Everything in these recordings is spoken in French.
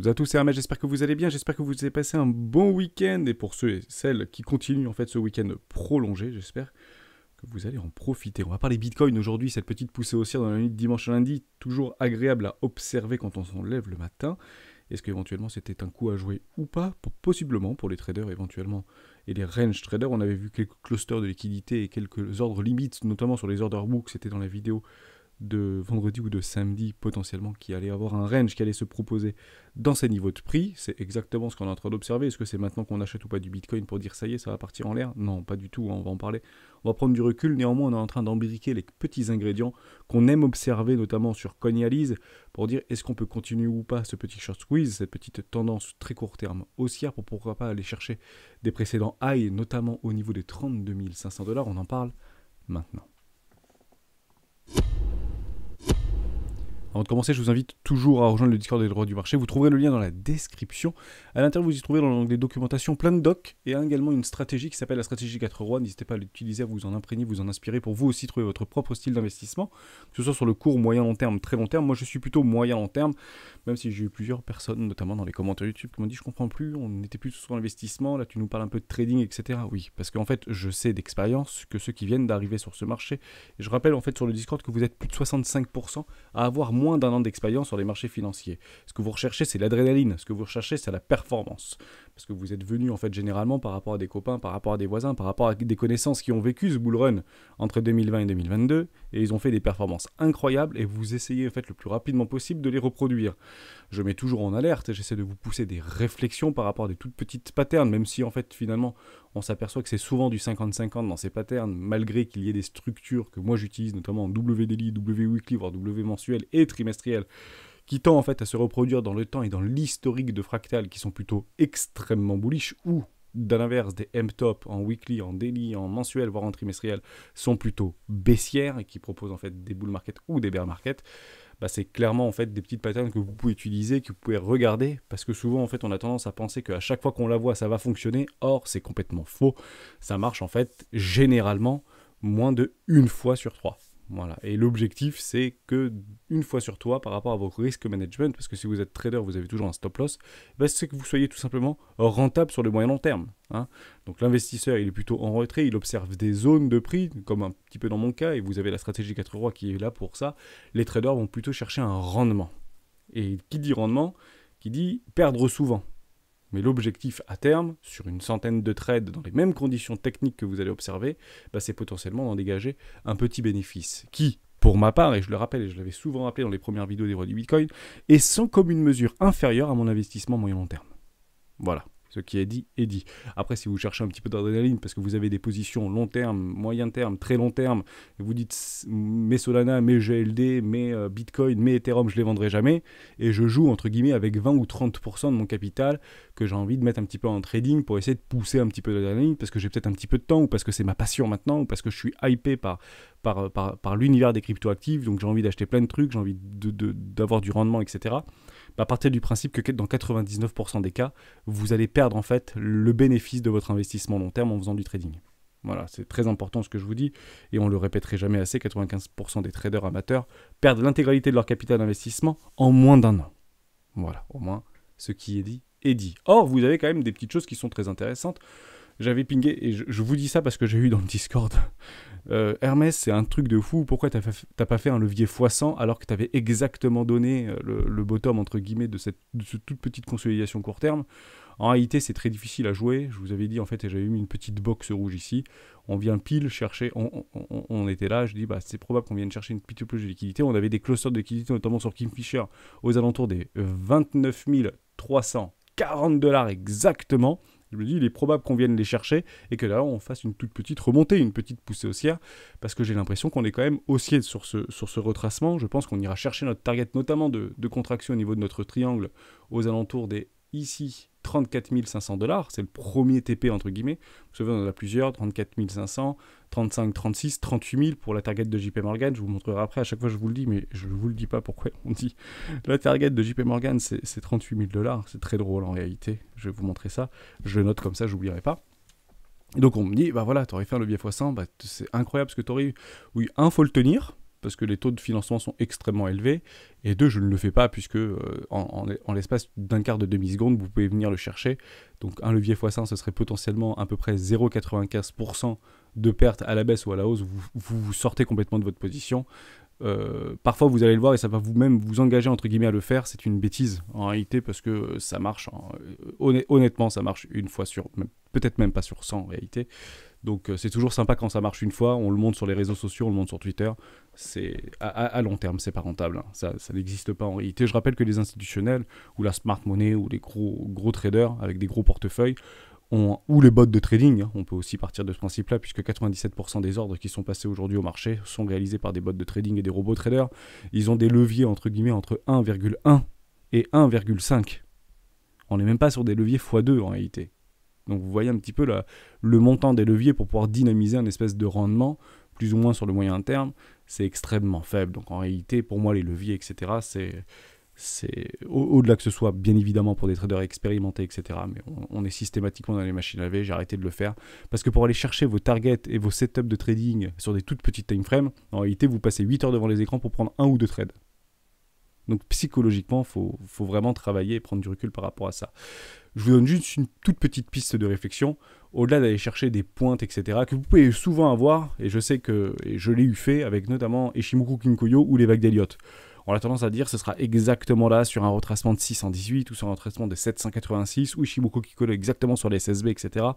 à tous, c'est Hermès, j'espère que vous allez bien, j'espère que vous avez passé un bon week-end, et pour ceux et celles qui continuent en fait ce week-end prolongé, j'espère que vous allez en profiter. On va parler Bitcoin aujourd'hui, cette petite poussée haussière dans la nuit de dimanche à lundi, toujours agréable à observer quand on s'en lève le matin. Est-ce qu'éventuellement c'était un coup à jouer ou pas? Possiblement pour les traders éventuellement, et les range traders, on avait vu quelques clusters de liquidité et quelques ordres limites, notamment sur les order books, c'était dans la vidéo de vendredi ou de samedi potentiellement, qui allait avoir un range qui allait se proposer dans ces niveaux de prix. C'est exactement ce qu'on est en train d'observer. Est-ce que c'est maintenant qu'on achète ou pas du Bitcoin pour dire ça y est, ça va partir en l'air? Non, pas du tout, on va en parler. On va prendre du recul, néanmoins on est en train d'embriquer les petits ingrédients qu'on aime observer, notamment sur Coinalyse, pour dire est-ce qu'on peut continuer ou pas ce petit short squeeze, cette petite tendance très court terme haussière, pour pourquoi pas aller chercher des précédents highs, notamment au niveau des 32 500 $. On en parle maintenant. Avant de commencer, je vous invite toujours à rejoindre le Discord des droits du marché. Vous trouverez le lien dans la description. À l'intérieur, vous y trouverez dans l'onglet documentation plein de docs et également une stratégie qui s'appelle la stratégie 4 rois. N'hésitez pas à l'utiliser, à vous en imprégner, vous en inspirer pour vous aussi trouver votre propre style d'investissement, que ce soit sur le court, moyen, long terme, très long terme. Moi, je suis plutôt moyen, long terme, même si j'ai eu plusieurs personnes, notamment dans les commentaires YouTube, qui m'ont dit je comprends plus, on n'était plus sur l'investissement, là tu nous parles un peu de trading, etc. Oui, parce qu'en fait, je sais d'expérience que ceux qui viennent d'arriver sur ce marché, et je rappelle en fait sur le Discord que vous êtes plus de 65% à avoir moins d'un an d'expérience sur les marchés financiers. Ce que vous recherchez, c'est l'adrénaline. Ce que vous recherchez, c'est la performance. Parce que vous êtes venu, en fait, généralement, par rapport à des copains, par rapport à des voisins, par rapport à des connaissances qui ont vécu ce bull run entre 2020 et 2022, et ils ont fait des performances incroyables, et vous essayez, en fait, le plus rapidement possible de les reproduire. Je mets toujours en alerte, et j'essaie de vous pousser des réflexions par rapport à des toutes petites patterns, même si, en fait, finalement, on s'aperçoit que c'est souvent du 50-50 dans ces patterns, malgré qu'il y ait des structures que moi j'utilise, notamment en W daily, W weekly, voire W mensuel et trimestriel, qui tend en fait à se reproduire dans le temps et dans l'historique de fractales qui sont plutôt extrêmement bullish, ou de l'inverse des M-top en weekly, en daily, en mensuel, voire en trimestriel, sont plutôt baissières et qui proposent en fait des bull market ou des bear market. C'est clairement en fait des petites patterns que vous pouvez utiliser, que vous pouvez regarder, parce que souvent en fait on a tendance à penser qu'à chaque fois qu'on la voit ça va fonctionner. Or c'est complètement faux. Ça marche en fait généralement moins de une fois sur 3. Voilà. Et l'objectif, c'est que une fois sur 3, par rapport à votre risk management, parce que si vous êtes trader, vous avez toujours un stop loss, c'est que vous soyez tout simplement rentable sur le moyen long terme. Donc l'investisseur, il est plutôt en retrait, il observe des zones de prix, comme un petit peu dans mon cas, et vous avez la stratégie 4 rois qui est là pour ça. Les traders vont plutôt chercher un rendement. Et qui dit rendement, qui dit perdre souvent. Mais l'objectif à terme, sur une centaine de trades dans les mêmes conditions techniques que vous allez observer, c'est potentiellement d'en dégager un petit bénéfice qui, pour ma part, et je le rappelle, et je l'avais souvent rappelé dans les premières vidéos des rois du Bitcoin, est sans commune mesure inférieure à mon investissement moyen-long terme. Voilà. Ce qui est dit est dit. Après, si vous cherchez un petit peu d'adrénaline, parce que vous avez des positions long terme, moyen terme, très long terme, et vous dites mes Solana, mes GLD, mes Bitcoin, mes Ethereum, je les vendrai jamais, et je joue entre guillemets avec 20 ou 30% de mon capital que j'ai envie de mettre un petit peu en trading pour essayer de pousser un petit peu d'adrénaline, parce que j'ai peut-être un petit peu de temps, ou parce que c'est ma passion maintenant, ou parce que je suis hypé par l'univers des cryptoactifs, donc j'ai envie d'acheter plein de trucs, j'ai envie d'avoir du rendement, etc. À partir du principe que dans 99% des cas, vous allez perdre en fait le bénéfice de votre investissement long terme en faisant du trading. Voilà, c'est très important ce que je vous dis, et on le répéterait jamais assez, 95% des traders amateurs perdent l'intégralité de leur capital d'investissement en moins d'un an. Voilà, au moins, ce qui est dit est dit. Or, vous avez quand même des petites choses qui sont très intéressantes. J'avais pingé, et je vous dis ça parce que j'ai eu dans le Discord, Hermès, c'est un truc de fou, pourquoi t'as pas fait un levier x100 alors que t'avais exactement donné le bottom, entre guillemets, de cette toute petite consolidation court terme. En réalité, c'est très difficile à jouer, je vous avais dit en fait, et j'avais mis une petite box rouge ici, on vient pile chercher, on était là, je dis c'est probable qu'on vienne chercher une petite plus de liquidité, on avait des clusters de liquidité, notamment sur Kingfisher, aux alentours des 29 340 $ exactement. Je me dis, il est probable qu'on vienne les chercher et que là, on fasse une toute petite remontée, une petite poussée haussière, parce que j'ai l'impression qu'on est quand même haussier sur ce retracement. Je pense qu'on ira chercher notre target, notamment de contraction au niveau de notre triangle, aux alentours des, ici, 34 500 $. C'est le premier TP, entre guillemets. Vous savez, on en a plusieurs, 34 500, 35, 36, 38 000 pour la target de JP Morgan. Je vous montrerai après, à chaque fois je vous le dis, mais je ne vous le dis pas pourquoi on dit. La target de JP Morgan, c'est 38 000 $. C'est très drôle en réalité. Je vais vous montrer ça. Je le note comme ça, je n'oublierai pas. Et donc on me dit, voilà, tu aurais fait un levier x100, c'est incroyable ce que tu aurais eu. Oui, faut le tenir. parce que les taux de financement sont extrêmement élevés, et 2, je ne le fais pas, puisque en l'espace d'un quart de demi-seconde, vous pouvez venir le chercher. Donc un levier x100, ce serait potentiellement à peu près 0,95% de perte à la baisse ou à la hausse. Vous sortez complètement de votre position. Parfois vous allez le voir et ça va vous-même vous engager entre guillemets à le faire. C'est une bêtise en réalité, parce que ça marche, honnêtement ça marche une fois sur, peut-être même pas sur 100 en réalité. Donc c'est toujours sympa quand ça marche une fois, on le montre sur les réseaux sociaux, on le montre sur Twitter. C'est à long terme, c'est pas rentable, hein. Ça n'existe pas en réalité. Je rappelle que les institutionnels, ou la smart money, ou les gros traders avec des gros portefeuilles, ou les bots de trading, hein. On peut aussi partir de ce principe-là, puisque 97% des ordres qui sont passés aujourd'hui au marché sont réalisés par des bots de trading et des robots traders. Ils ont des leviers entre guillemets entre 1,1 et 1,5. On n'est même pas sur des leviers x2 en réalité. Donc vous voyez un petit peu le montant des leviers pour pouvoir dynamiser un espèce de rendement, plus ou moins sur le moyen terme, c'est extrêmement faible. Donc en réalité, pour moi, les leviers, etc., c'est au-delà que ce soit bien évidemment pour des traders expérimentés, etc., mais on est systématiquement dans les machines à laver. J'ai arrêté de le faire, parce que pour aller chercher vos targets et vos setups de trading sur des toutes petites time frames, en réalité, vous passez 8 heures devant les écrans pour prendre un ou deux trades. Donc psychologiquement, faut vraiment travailler et prendre du recul par rapport à ça. Je vous donne juste une toute petite piste de réflexion, au-delà d'aller chercher des pointes, etc., que vous pouvez souvent avoir, et je sais que je l'ai eu fait avec notamment Ichimoku Kinkoyo ou les vagues d'Elliott. On a tendance à dire que ce sera exactement là sur un retracement de 618 ou sur un retracement de 786 ou Ichimoku Kinkoyo exactement sur les SSB, etc.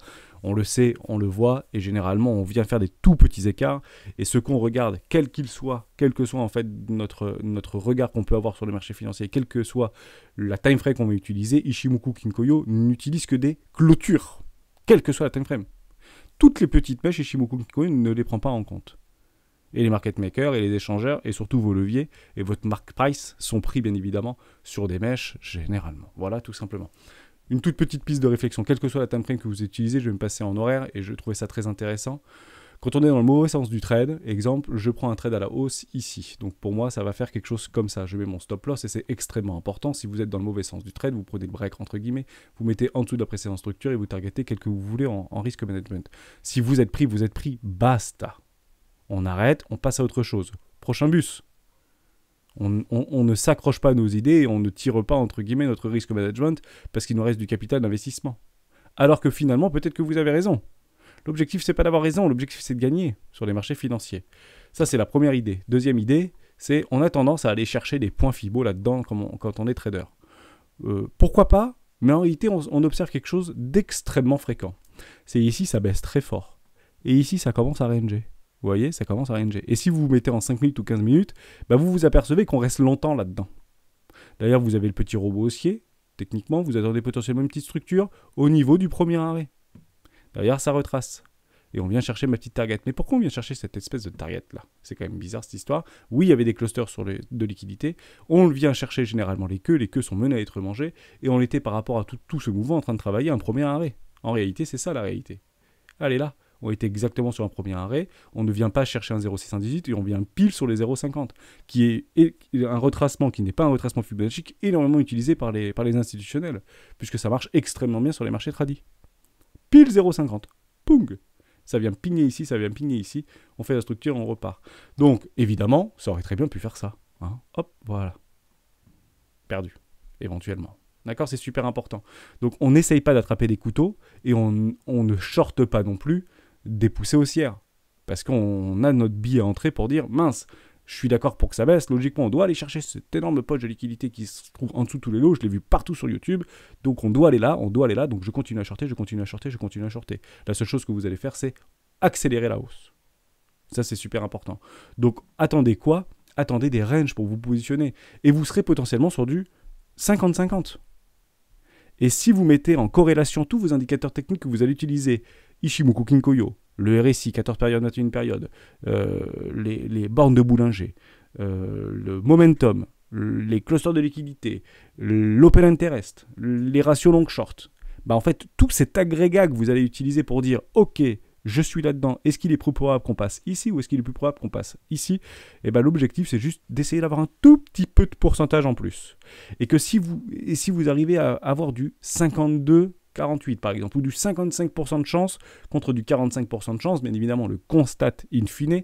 On le sait, on le voit, et généralement on vient faire des tout petits écarts, et ce qu'on regarde, quel qu'il soit, quel que soit en fait notre regard qu'on peut avoir sur le marché financier, quelle que soit la time frame qu'on va utiliser, Ichimoku Kinkoyo n'utilise que des clôtures, quelle que soit la time frame. Toutes les petites mèches, Ichimoku Kinkoyo ne les prend pas en compte. Et les market makers et les échangeurs et surtout vos leviers et votre mark price sont pris bien évidemment sur des mèches généralement. Voilà, tout simplement. Une toute petite piste de réflexion, quelle que soit la time frame que vous utilisez, je vais me passer en horaire et je trouvais ça très intéressant. Quand on est dans le mauvais sens du trade, exemple, je prends un trade à la hausse ici. Donc pour moi, ça va faire quelque chose comme ça. Je mets mon stop loss et c'est extrêmement important. Si vous êtes dans le mauvais sens du trade, vous prenez le break entre guillemets, vous mettez en dessous de la précédente structure et vous targetez quel que vous voulez en risk management. Si vous êtes pris, basta. On arrête, on passe à autre chose. Prochain bus. On ne s'accroche pas à nos idées et on ne tire pas, entre guillemets, notre risk management parce qu'il nous reste du capital d'investissement. Alors que finalement, peut-être que vous avez raison. L'objectif, c'est pas d'avoir raison, l'objectif, c'est de gagner sur les marchés financiers. Ça, c'est la première idée. Deuxième idée, c'est on a tendance à aller chercher des points Fibo là-dedans quand on est trader. Pourquoi pas? Mais en réalité, on observe quelque chose d'extrêmement fréquent. C'est ici, ça baisse très fort. Et ici, ça commence à ranger. Vous voyez, ça commence à ranger. Et si vous vous mettez en 5 minutes ou 15 minutes, bah vous vous apercevez qu'on reste longtemps là-dedans. D'ailleurs, vous avez le petit robot haussier. Techniquement, vous attendez potentiellement une petite structure au niveau du premier arrêt. Derrière, ça retrace. Et on vient chercher ma petite target. Mais pourquoi on vient chercher cette espèce de target-là? C'est quand même bizarre cette histoire. Oui, il y avait des clusters de liquidité. On vient chercher généralement les queues. Les queues sont menées à être mangées. Et on était par rapport à tout ce mouvement en train de travailler un premier arrêt. En réalité, c'est ça la réalité. Allez là. On était exactement sur un premier arrêt, on ne vient pas chercher un 0,618 et on vient pile sur les 0,50, qui est un retracement qui n'est pas un retracement Fibonacci énormément utilisé par les institutionnels, puisque ça marche extrêmement bien sur les marchés tradis. Pile 0,50, poung. Ça vient pigner ici, ça vient pigner ici, on fait la structure, on repart. Donc, évidemment, ça aurait très bien pu faire ça. Hein. Hop, voilà. Perdu, éventuellement. D'accord, c'est super important. Donc, on n'essaye pas d'attraper des couteaux et on ne shorte pas non plus des poussées haussières. Parce qu'on a notre billet à entrer pour dire, mince, je suis d'accord pour que ça baisse, logiquement on doit aller chercher cette énorme poche de liquidité qui se trouve en dessous de tous les lots, je l'ai vu partout sur YouTube, donc on doit aller là, donc je continue à shorter, je continue à shorter, je continue à shorter. La seule chose que vous allez faire, c'est accélérer la hausse. Ça, c'est super important. Donc, attendez quoi? Attendez des ranges pour vous positionner. Et vous serez potentiellement sur du 50-50. Et si vous mettez en corrélation tous vos indicateurs techniques que vous allez utiliser, Ichimoku Kinkoyo, le RSI, 14 périodes, 21 périodes, les bornes de Bollinger, le momentum, les clusters de liquidité, l'open interest, les ratios long-short, bah en fait, tout cet agrégat que vous allez utiliser pour dire « Ok, je suis là-dedans, est-ce qu'il est plus probable qu'on passe ici ou est-ce qu'il est plus probable qu'on passe ici ?» Et ben l'objectif, c'est juste d'essayer d'avoir un tout petit peu de pourcentage en plus. Et que si vous arrivez à avoir du 52-48 par exemple, ou du 55% de chance contre du 45% de chance, bien évidemment, le constate in fine,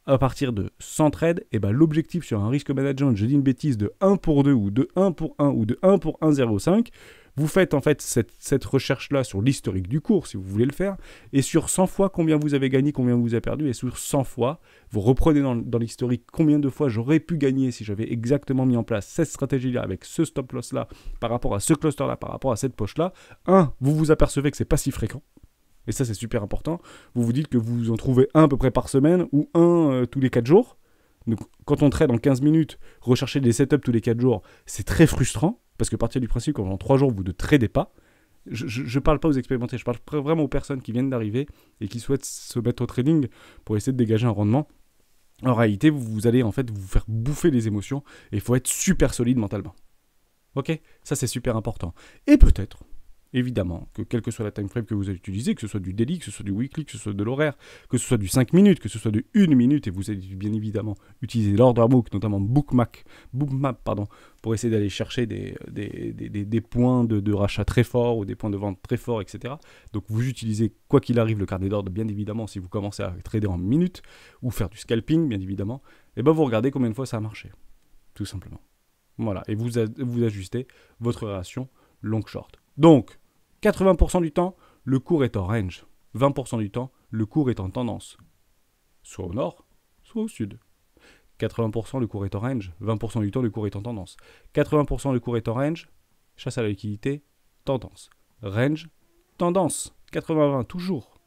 à partir de 100 trades, et ben l'objectif sur un risque management, je dis une bêtise, de 1 pour 2 ou de 1 pour 1 ou de 1 pour 1,05, vous faites en fait cette recherche-là sur l'historique du cours, si vous voulez le faire, et sur 100 fois combien vous avez gagné, combien vous avez perdu, et sur 100 fois, vous reprenez dans l'historique combien de fois j'aurais pu gagner si j'avais exactement mis en place cette stratégie-là, avec ce stop-loss-là, par rapport à ce cluster-là, par rapport à cette poche-là. Vous vous apercevez que c'est pas si fréquent, et ça c'est super important. Vous vous dites que vous en trouvez un à peu près par semaine, ou un tous les 4 jours. Donc, quand on trade en 15 minutes, rechercher des setups tous les 4 jours, c'est très frustrant, parce que partir du principe qu'en 3 jours, vous ne tradez pas. Je ne parle pas aux expérimentés, je parle vraiment aux personnes qui viennent d'arriver et qui souhaitent se mettre au trading pour essayer de dégager un rendement. En réalité, vous allez en fait vous faire bouffer les émotions et il faut être super solide mentalement. Ok ? Ça, c'est super important. Et peut-être, évidemment, que quelle que soit la time frame que vous avez utilisée, que ce soit du daily, que ce soit du weekly, que ce soit de l'horaire, que ce soit du 5 minutes, que ce soit de 1 minute, et vous avez bien évidemment utilisé l'order book, notamment bookmap, pour essayer d'aller chercher des points de rachat très forts ou des points de vente très forts, etc. Donc vous utilisez, quoi qu'il arrive, le carnet d'ordre, bien évidemment, si vous commencez à trader en minutes, ou faire du scalping, bien évidemment, et ben vous regardez combien de fois ça a marché, tout simplement. Voilà, et vous ajustez votre relation long-short. Donc, 80% du temps, le cours est en range. 20% du temps, le cours est en tendance. Soit au nord, soit au sud. 80% le cours est en range. 20% du temps, le cours est en tendance. 80% le cours est en range. Chasse à la liquidité, tendance. Range, tendance. 80-20, toujours.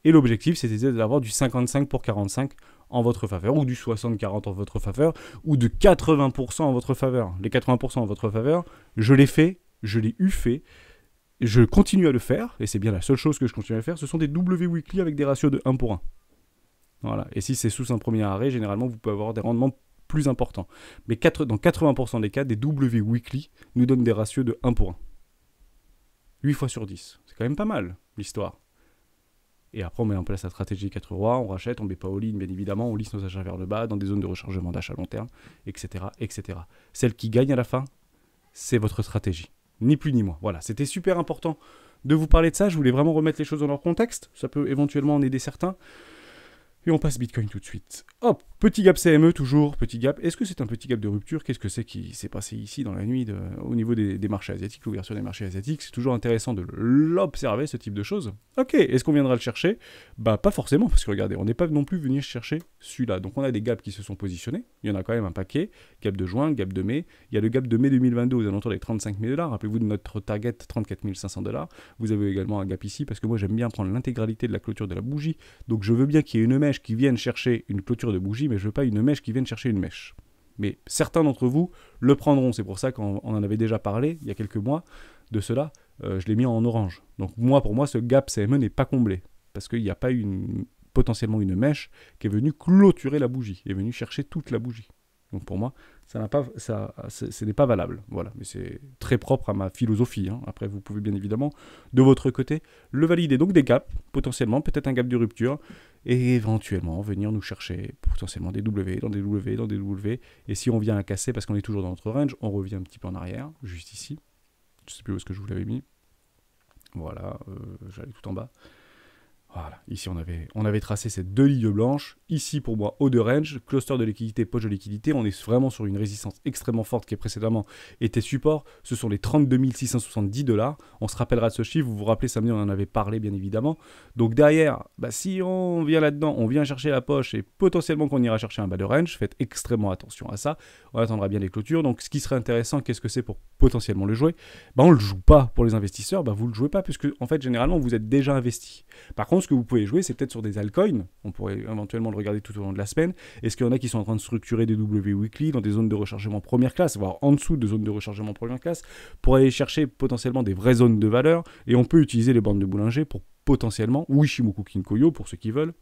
Et l'objectif, c'est d'avoir du 55 pour 45 en votre faveur, ou du 60-40 en votre faveur, ou de 80% en votre faveur. Les 80% en votre faveur, je l'ai fait, je l'ai eu fait, je continue à le faire, et c'est bien la seule chose que je continue à faire, ce sont des W weekly avec des ratios de 1 pour 1. Voilà. Et si c'est sous un premier arrêt, généralement, vous pouvez avoir des rendements plus importants. Mais dans 80% des cas, des W weekly nous donnent des ratios de 1 pour 1. 8 fois sur 10. C'est quand même pas mal, l'histoire. Et après, on met en place la stratégie 4 rois, on rachète, on ne met pas all-in, bien évidemment, on lisse nos achats vers le bas, dans des zones de rechargement d'achat long terme, etc., etc. Celle qui gagne à la fin, c'est votre stratégie. Ni plus ni moins. Voilà, c'était super important de vous parler de ça. Je voulais vraiment remettre les choses dans leur contexte. Ça peut éventuellement en aider certains. Et on passe Bitcoin tout de suite. Hop, petit gap CME toujours, petit gap. Est-ce que c'est un petit gap de rupture? Qu'est-ce que c'est qui s'est passé ici dans la nuit au niveau des marchés asiatiques, l'ouverture des marchés asiatiques? C'est toujours intéressant de l'observer, ce type de choses. Ok, est-ce qu'on viendra le chercher? Bah pas forcément, parce que regardez, on n'est pas non plus venu chercher celui-là. Donc on a des gaps qui se sont positionnés. Il y en a quand même un paquet. Gap de juin, gap de mai. Il y a le gap de mai 2022 aux alentours des 35 000 $. Rappelez-vous de notre target 34 500 $. Vous avez également un gap ici, parce que moi j'aime bien prendre l'intégralité de la clôture de la bougie. Donc je veux bien qu'il y ait une mèche qui vienne chercher une clôture de bougie, mais je veux pas une mèche qui vienne chercher une mèche. Mais certains d'entre vous le prendront. C'est pour ça qu'on en avait déjà parlé il y a quelques mois de cela. Je l'ai mis en orange. Donc pour moi, ce gap CME n'est pas comblé. Parce qu'il n'y a pas potentiellement une mèche qui est venue clôturer la bougie. Est venue chercher toute la bougie. Donc pour moi, ce n'est pas valable. Voilà. Mais c'est très propre à ma philosophie. Hein. Après, vous pouvez bien évidemment, de votre côté, le valider. Donc des gaps, potentiellement, peut-être un gap de rupture, et éventuellement venir nous chercher potentiellement des W, dans des W, dans des W. Et si on vient à casser, parce qu'on est toujours dans notre range, on revient un petit peu en arrière, juste ici. Je ne sais plus où est-ce que je vous l'avais mis. Voilà, j'allais tout en bas. Voilà, ici on avait tracé ces deux lignes blanches. Ici pour moi, haut de range, cluster de liquidité, poche de liquidité. On est vraiment sur une résistance extrêmement forte qui précédemment était support. Ce sont les 32 670 $. On se rappellera de ce chiffre, vous vous rappelez, samedi on en avait parlé bien évidemment. Donc derrière, si on vient là-dedans, on vient chercher la poche et potentiellement qu'on ira chercher un bas de range, faites extrêmement attention à ça. On attendra bien les clôtures. Donc ce qui serait intéressant, qu'est-ce que c'est pour potentiellement le jouer? On ne le joue pas pour les investisseurs, vous ne le jouez pas puisque en fait généralement vous êtes déjà investi. Par contre, ce que vous pouvez jouer, c'est peut-être sur des altcoins. On pourrait éventuellement le regarder tout au long de la semaine. Est-ce qu'il y en a qui sont en train de structurer des W weekly dans des zones de rechargement première classe, voire en dessous de zones de rechargement première classe, pour aller chercher potentiellement des vraies zones de valeur? Et on peut utiliser les bandes de Bollinger pour potentiellement, ou Ishimoku Kinkoyo pour ceux qui veulent,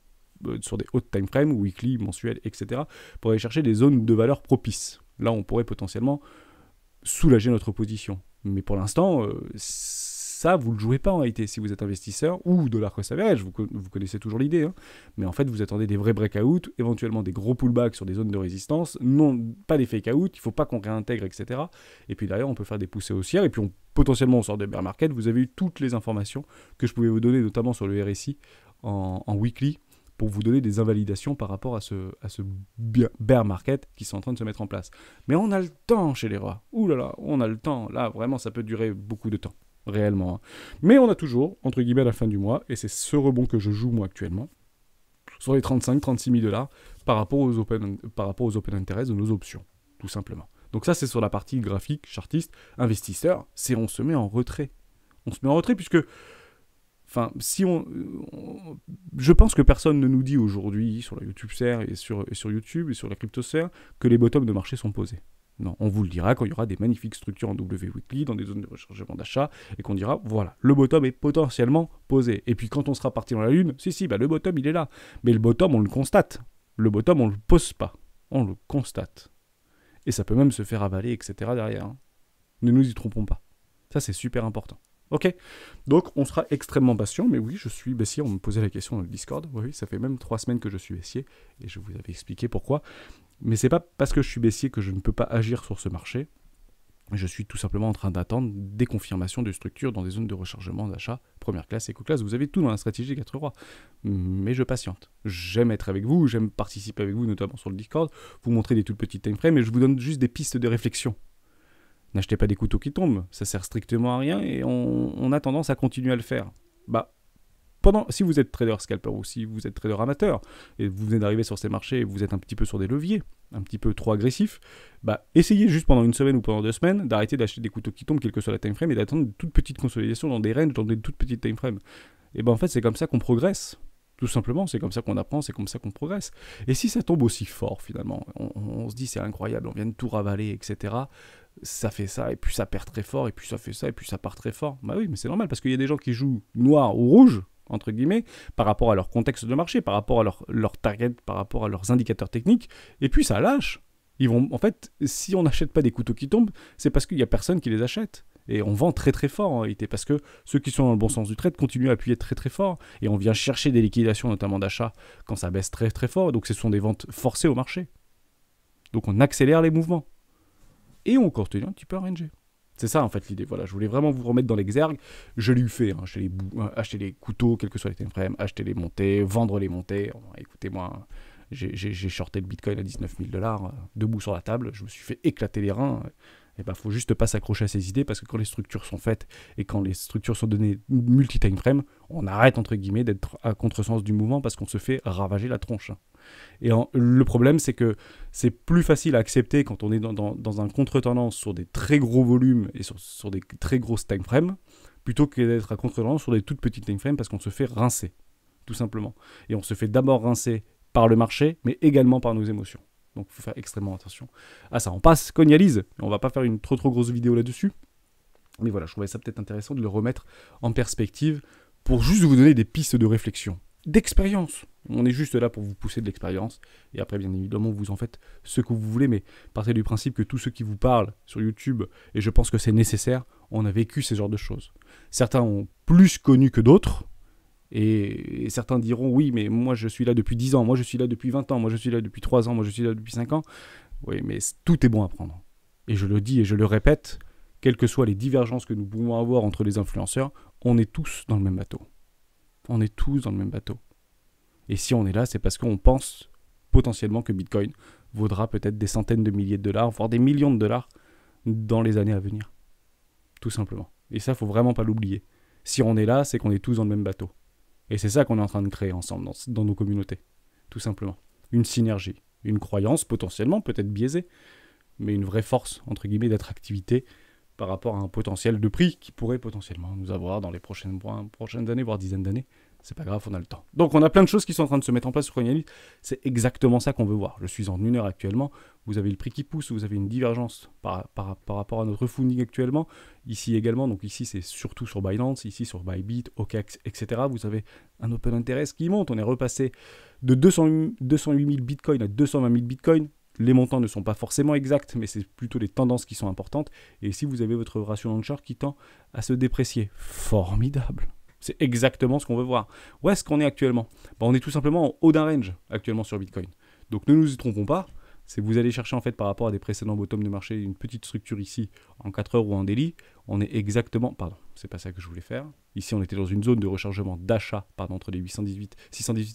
sur des hautes time frames, weekly, mensuels, etc., pour aller chercher des zones de valeur propices. Là, on pourrait potentiellement soulager notre position. Mais pour l'instant, ça, vous ne le jouez pas en réalité si vous êtes investisseur ou dollar cost average, vous connaissez toujours l'idée. Hein. Mais en fait, vous attendez des vrais breakouts, éventuellement des gros pullbacks sur des zones de résistance, non pas des fake-out, il ne faut pas qu'on réintègre, etc. Et puis derrière, on peut faire des poussées haussières, et puis potentiellement on sort de bear market. Vous avez eu toutes les informations que je pouvais vous donner, notamment sur le RSI en weekly, pour vous donner des invalidations par rapport à ce bear market qui sont en train de se mettre en place. Mais on a le temps chez les rats. Ouh là là, on a le temps. Là, vraiment, ça peut durer beaucoup de temps, réellement. Hein. Mais on a toujours, entre guillemets, à la fin du mois, et c'est ce rebond que je joue moi actuellement, sur les 35-36 000 $ par rapport aux open interest de nos options, tout simplement. Donc ça, c'est sur la partie graphique, chartiste, investisseur, c'est on se met en retrait. On se met en retrait puisque, enfin, si je pense que personne ne nous dit aujourd'hui sur la YouTube Serre et sur YouTube et sur la crypto Serre que les bottoms de marché sont posés. Non, on vous le dira quand il y aura des magnifiques structures en W weekly dans des zones de rechargement d'achat et qu'on dira voilà, le bottom est potentiellement posé. Et puis quand on sera parti dans la lune, bah le bottom il est là. Mais le bottom on le constate. Le bottom on le pose pas, on le constate. Et ça peut même se faire avaler, etc. derrière. Hein. Ne nous y trompons pas. Ça c'est super important. Ok, donc on sera extrêmement patient, mais oui, je suis baissier, on me posait la question dans le Discord, oui, ça fait même 3 semaines que je suis baissier, et je vous avais expliqué pourquoi, mais c'est pas parce que je suis baissier que je ne peux pas agir sur ce marché, je suis tout simplement en train d'attendre des confirmations de structures dans des zones de rechargement d'achat, première classe, éco-classe, vous avez tout dans la stratégie 4 rois, mais je patiente, j'aime être avec vous, j'aime participer avec vous, notamment sur le Discord, vous montrer des toutes petites timeframes, et je vous donne juste des pistes de réflexion. N'achetez pas des couteaux qui tombent, ça sert strictement à rien et on a tendance à continuer à le faire. Si vous êtes trader scalper ou si vous êtes trader amateur et vous venez d'arriver sur ces marchés et vous êtes un petit peu sur des leviers, un petit peu trop agressifs, essayez juste pendant une semaine ou pendant 2 semaines d'arrêter d'acheter des couteaux qui tombent, quelle que soit la time frame, et d'attendre une toute petite consolidation dans des ranges, dans des toutes petites time frames. Et en fait, c'est comme ça qu'on progresse. Tout simplement, c'est comme ça qu'on apprend, c'est comme ça qu'on progresse. Et si ça tombe aussi fort, finalement, on se dit c'est incroyable, on vient de tout ravaler, etc., ça fait ça, et puis ça perd très fort, et puis ça fait ça, et puis ça part très fort. Bah oui, mais c'est normal, parce qu'il y a des gens qui jouent noir ou rouge, entre guillemets, par rapport à leur contexte de marché, par rapport à leur target, par rapport à leurs indicateurs techniques, et puis ça lâche. En fait, si on n'achète pas des couteaux qui tombent, c'est parce qu'il n'y a personne qui les achète. Et on vend très très fort en réalité, parce que ceux qui sont dans le bon sens du trade continuent à appuyer très très fort, et on vient chercher des liquidations, notamment d'achat, quand ça baisse très très fort, donc ce sont des ventes forcées au marché. Donc on accélère les mouvements. Et on continue un petit peu à ranger. C'est ça en fait l'idée. Voilà, je voulais vraiment vous remettre dans l'exergue. Je l'ai eu fait, hein, acheter les couteaux, quels que soient les time frames, acheter les montées, vendre les montées. Écoutez-moi, j'ai shorté le Bitcoin à 19 000 $, debout sur la table, je me suis fait éclater les reins. Et faut juste pas s'accrocher à ces idées, parce que quand les structures sont faites et quand les structures sont données multi-time frame, on arrête entre guillemets d'être à contresens du mouvement parce qu'on se fait ravager la tronche. Et le problème, c'est que c'est plus facile à accepter quand on est dans un contre-tendance sur des très gros volumes et sur des très grosses time frames, plutôt que d'être à contre-tendance sur des toutes petites time frames, parce qu'on se fait rincer, tout simplement. Et on se fait d'abord rincer par le marché, mais également par nos émotions. Donc il faut faire extrêmement attention à ça. On passe Cognalise, on va pas faire une trop grosse vidéo là-dessus. Mais voilà, je trouvais ça peut-être intéressant de le remettre en perspective pour juste vous donner des pistes de réflexion, d'expérience. On est juste là pour vous pousser de l'expérience. Et après, bien évidemment, vous en faites ce que vous voulez, mais partez du principe que tous ceux qui vous parlent sur YouTube, et je pense que c'est nécessaire, on a vécu ces genres de choses. Certains ont plus connu que d'autres, et certains diront, oui, mais moi je suis là depuis 10 ans, moi je suis là depuis 20 ans, moi je suis là depuis 3 ans, moi je suis là depuis 5 ans. Oui, mais tout est bon à prendre. Et je le dis et je le répète, quelles que soient les divergences que nous pouvons avoir entre les influenceurs, on est tous dans le même bateau. On est tous dans le même bateau. Et si on est là, c'est parce qu'on pense potentiellement que Bitcoin vaudra peut-être des centaines de milliers de dollars, voire des millions de dollars dans les années à venir. Tout simplement. Et ça, il ne faut vraiment pas l'oublier. Si on est là, c'est qu'on est tous dans le même bateau. Et c'est ça qu'on est en train de créer ensemble dans nos communautés. Tout simplement. Une synergie. Une croyance potentiellement, peut-être biaisée, mais une vraie force, entre guillemets, d'attractivité par rapport à un potentiel de prix qui pourrait potentiellement nous avoir dans les prochaines années, voire dizaines d'années. C'est pas grave, on a le temps. Donc on a plein de choses qui sont en train de se mettre en place sur Cognalise. C'est exactement ça qu'on veut voir. Je suis en 1 heure actuellement. Vous avez le prix qui pousse, vous avez une divergence par rapport à notre funding actuellement. Ici également, donc ici c'est surtout sur Binance, ici sur Bybit, OKEx, etc. Vous avez un open interest qui monte. On est repassé de 208 000 bitcoins à 220 000 bitcoins. Les montants ne sont pas forcément exacts, mais c'est plutôt les tendances qui sont importantes. Et ici, vous avez votre ratio long short qui tend à se déprécier. Formidable. C'est exactement ce qu'on veut voir. Où est-ce qu'on est actuellement ? On est tout simplement en haut d'un range actuellement sur Bitcoin. Donc ne nous y trompons pas. C'est que vous allez chercher en fait par rapport à des précédents bottoms de marché une petite structure ici en 4 heures ou en daily. on est exactement, pardon, c'est pas ça que je voulais faire. Ici, on était dans une zone de rechargement d'achat, pardon, entre les 618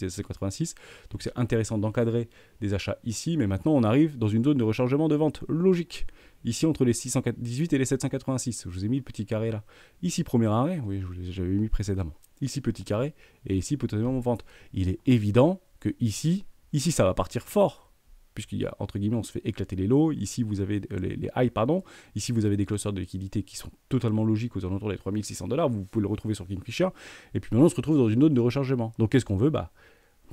et 786. Donc c'est intéressant d'encadrer des achats ici, mais maintenant on arrive dans une zone de rechargement de vente logique. Ici, entre les 618 et les 786. Je vous ai mis le petit carré là. Ici, premier arrêt, oui, j'avais mis précédemment. Ici, petit carré, et ici, potentiellement vente. Il est évident que ici, ça va partir fort. Puisqu'il y a, entre guillemets, on se fait éclater les lots. Ici, vous avez les highs, pardon. Ici, vous avez des clusters de liquidité qui sont totalement logiques aux alentours des $3600. Vous pouvez le retrouver sur Kingfisher. Et puis maintenant, on se retrouve dans une zone de rechargement. Donc, qu'est-ce qu'on veut? Bah,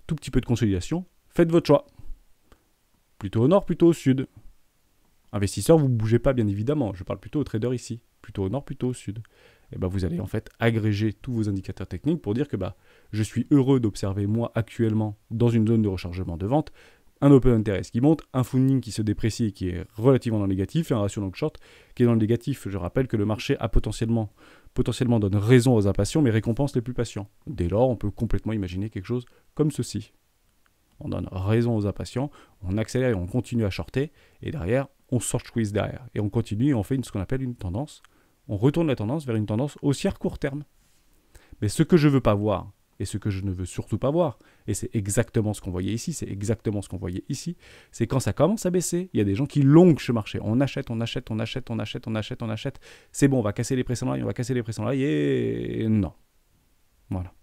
tout petit peu de consolidation. Faites votre choix. Plutôt au nord, plutôt au sud. Investisseurs, vous ne bougez pas, bien évidemment. Je parle plutôt aux traders ici. Plutôt au nord, plutôt au sud. Et bah, vous allez en fait agréger tous vos indicateurs techniques pour dire que bah, je suis heureux d'observer, moi, actuellement, dans une zone de rechargement de vente, un open interest qui monte, un funding qui se déprécie et qui est relativement dans le négatif, et un ratio long short qui est dans le négatif. Je rappelle que le marché a potentiellement donne raison aux impatients, mais récompense les plus patients. Dès lors, on peut complètement imaginer quelque chose comme ceci. On donne raison aux impatients, on accélère et on continue à shorter, et derrière, on short squeeze derrière. Et on continue et on fait ce qu'on appelle une tendance. On retourne la tendance vers une tendance haussière court terme. Mais ce que je ne veux pas voir, et ce que je ne veux surtout pas voir, et c'est exactement ce qu'on voyait ici, c'est quand ça commence à baisser, il y a des gens qui longuent ce marché. On achète. C'est bon, on va casser les précédents là, et non. Voilà.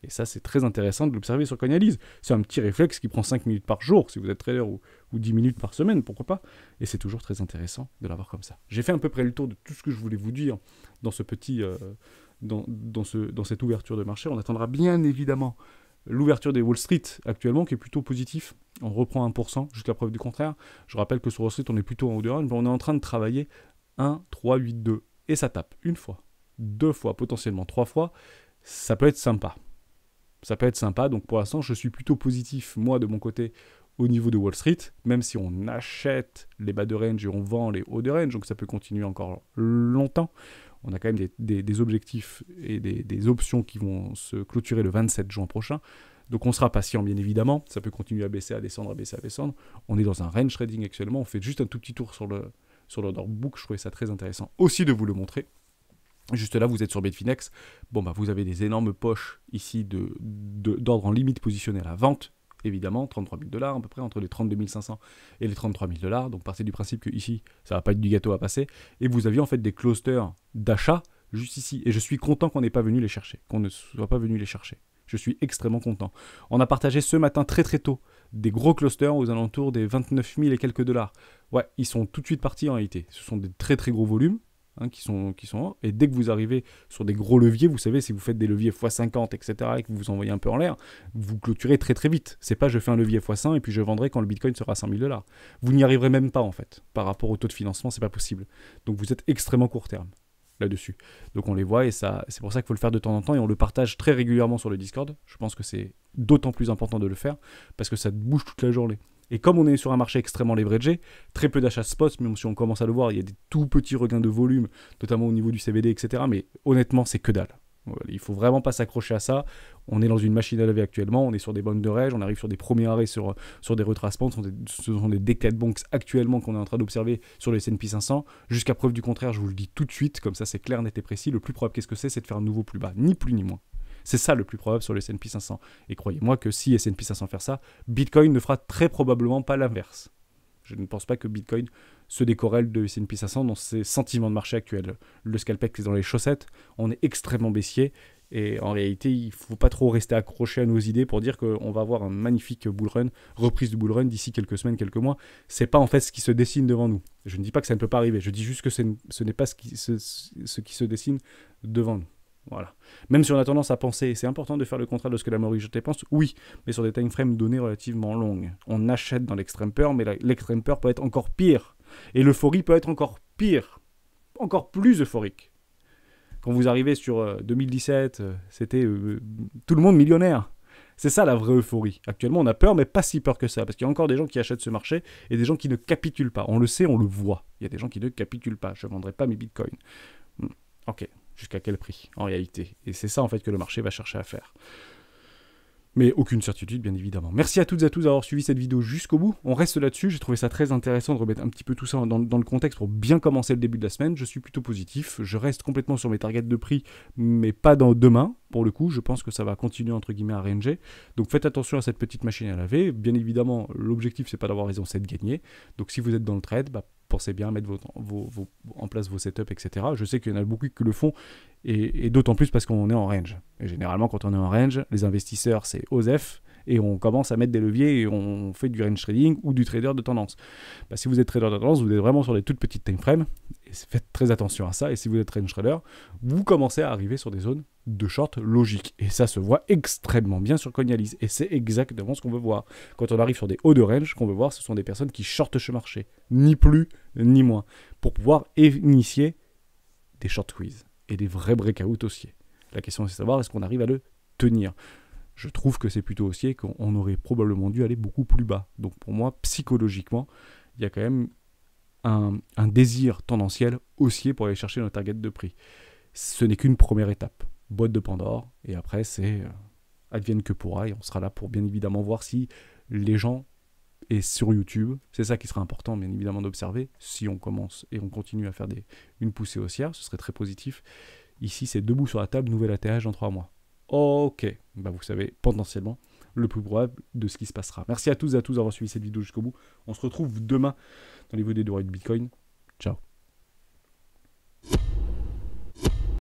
Et ça, c'est très intéressant de l'observer sur Coinalyse. C'est un petit réflexe qui prend 5 minutes par jour, si vous êtes trader, ou 10 minutes par semaine, pourquoi pas. Et c'est toujours très intéressant de l'avoir comme ça. J'ai fait à peu près le tour de tout ce que je voulais vous dire dans ce petit... dans cette ouverture de marché. On attendra bien évidemment l'ouverture des Wall Street actuellement, qui est plutôt positif. On reprend 1% jusqu'à preuve du contraire. Je rappelle que sur Wall Street, on est plutôt en haut de run. On est en train de travailler 1, 3, 8, 2. Et ça tape une fois, 2 fois, potentiellement 3 fois. Ça peut être sympa. Donc pour l'instant, je suis plutôt positif, moi, de mon côté, au niveau de Wall Street, même si on achète les bas de range et on vend les hauts de range, donc ça peut continuer encore longtemps. On a quand même des objectifs et des options qui vont se clôturer le 27 juin prochain. Donc on sera patient, bien évidemment. Ça peut continuer à baisser, à descendre, à baisser, à descendre. On est dans un range trading actuellement. On fait juste un tout petit tour sur l'order book. Je trouvais ça très intéressant aussi de vous le montrer. Juste là, vous êtes sur Bitfinex. Bon, bah, vous avez des énormes poches ici d'ordre en limite positionné à la vente. Évidemment, $33 000 à peu près, entre les 32 500 et les $33 000. Donc partez du principe que ici, ça va pas être du gâteau à passer. Et vous aviez en fait des clusters d'achat juste ici. Et je suis content qu'on n'ait pas venu les chercher, qu'on ne soit pas venu les chercher. Je suis extrêmement content. On a partagé ce matin très très tôt des gros clusters aux alentours des 29 000 et quelques dollars. Ouais, ils sont tout de suite partis en réalité. Ce sont des très très gros volumes. Qui sont et dès que vous arrivez sur des gros leviers, vous savez, si vous faites des leviers x50, etc., et que vous envoyez un peu en l'air, vous clôturez très très vite. C'est pas je fais un levier x100 et puis je vendrai quand le Bitcoin sera à $100 000. Vous n'y arriverez même pas en fait. Par rapport au taux de financement, c'est pas possible. Donc vous êtes extrêmement court terme là-dessus. Donc on les voit et ça, c'est pour ça qu'il faut le faire de temps en temps et on le partage très régulièrement sur le Discord. Je pense que c'est d'autant plus important de le faire parce que ça bouge toute la journée. Et comme on est sur un marché extrêmement leveragé, très peu d'achats spot, même si on commence à le voir, il y a des tout petits regains de volume, notamment au niveau du CBD, etc. Mais honnêtement, c'est que dalle. Voilà, il ne faut vraiment pas s'accrocher à ça. On est dans une machine à laver actuellement, on est sur des bandes de range, on arrive sur des premiers arrêts sur des retracements. Ce sont des decade bonks actuellement qu'on est en train d'observer sur le S&P 500. Jusqu'à preuve du contraire, je vous le dis tout de suite, comme ça c'est clair, net et précis. Le plus probable, qu'est-ce que c'est de faire un nouveau plus bas, ni plus ni moins. C'est ça le plus probable sur le S&P 500. Et croyez-moi que si S&P 500 fait ça, Bitcoin ne fera très probablement pas l'inverse. Je ne pense pas que Bitcoin se décorrèle de S&P 500 dans ses sentiments de marché actuels. Le scalpec est dans les chaussettes, on est extrêmement baissier. Et en réalité, il ne faut pas trop rester accroché à nos idées pour dire qu'on va avoir un magnifique bull run, reprise du bull run d'ici quelques semaines, quelques mois. Ce n'est pas en fait ce qui se dessine devant nous. Je ne dis pas que ça ne peut pas arriver, je dis juste que ce n'est pas ce qui se dessine devant nous. Voilà. Même si on a tendance à penser, c'est important de faire le contraire de ce que la majorité pense, oui, mais sur des time frames donnés relativement longues. On achète dans l'extrême peur, mais l'extrême peur peut être encore pire. Et l'euphorie peut être encore pire, encore plus euphorique. Quand vous arrivez sur 2017, c'était tout le monde millionnaire. C'est ça la vraie euphorie. Actuellement, on a peur, mais pas si peur que ça, parce qu'il y a encore des gens qui achètent ce marché et des gens qui ne capitulent pas. On le sait, on le voit. Il y a des gens qui ne capitulent pas. Je ne vendrai pas mes bitcoins. Ok. Jusqu'à quel prix, en réalité? Et c'est ça, en fait, que le marché va chercher à faire. Mais aucune certitude, bien évidemment. Merci à toutes et à tous d'avoir suivi cette vidéo jusqu'au bout. On reste là-dessus. J'ai trouvé ça très intéressant de remettre un petit peu tout ça dans le contexte pour bien commencer le début de la semaine. Je suis plutôt positif. Je reste complètement sur mes targets de prix, mais pas dans demain. Pour le coup, je pense que ça va continuer entre guillemets à ranger. Donc faites attention à cette petite machine à laver. Bien évidemment, l'objectif, c'est pas d'avoir raison, c'est de gagner. Donc si vous êtes dans le trade, pensez bien à mettre en place vos setups, etc. Je sais qu'il y en a beaucoup qui le font, et d'autant plus parce qu'on est en range. Et généralement, quand on est en range, les investisseurs, c'est OSEF, et on commence à mettre des leviers, et on fait du range trading ou du trader de tendance. Si vous êtes trader de tendance, vous êtes vraiment sur des toutes petites time frames, et faites très attention à ça, et si vous êtes range trader, vous commencez à arriver sur des zones de short logique. Et ça se voit extrêmement bien sur Coinalyse. Et c'est exactement ce qu'on veut voir. Quand on arrive sur des hauts de range, ce qu'on veut voir, ce sont des personnes qui shortent ce marché. Ni plus, ni moins. Pour pouvoir initier des short squeeze et des vrais breakouts haussiers. La question, c'est de savoir est-ce qu'on arrive à le tenir. Je trouve que c'est plutôt haussier, qu'on aurait probablement dû aller beaucoup plus bas. Donc pour moi, psychologiquement, il y a quand même un désir tendanciel haussier pour aller chercher notre target de prix. Ce n'est qu'une première étape. Boîte de Pandore, et après c'est advienne que pourra, et on sera là pour bien évidemment voir si les gens, et sur YouTube, c'est ça qui sera important bien évidemment d'observer, si on commence et on continue à faire une poussée haussière, ce serait très positif. Ici c'est debout sur la table, nouvel atterrage dans 3 mois. Ok, vous savez potentiellement le plus probable de ce qui se passera. Merci à tous et à tous d'avoir suivi cette vidéo jusqu'au bout. On se retrouve demain dans les vidéos de Bitcoin. Ciao.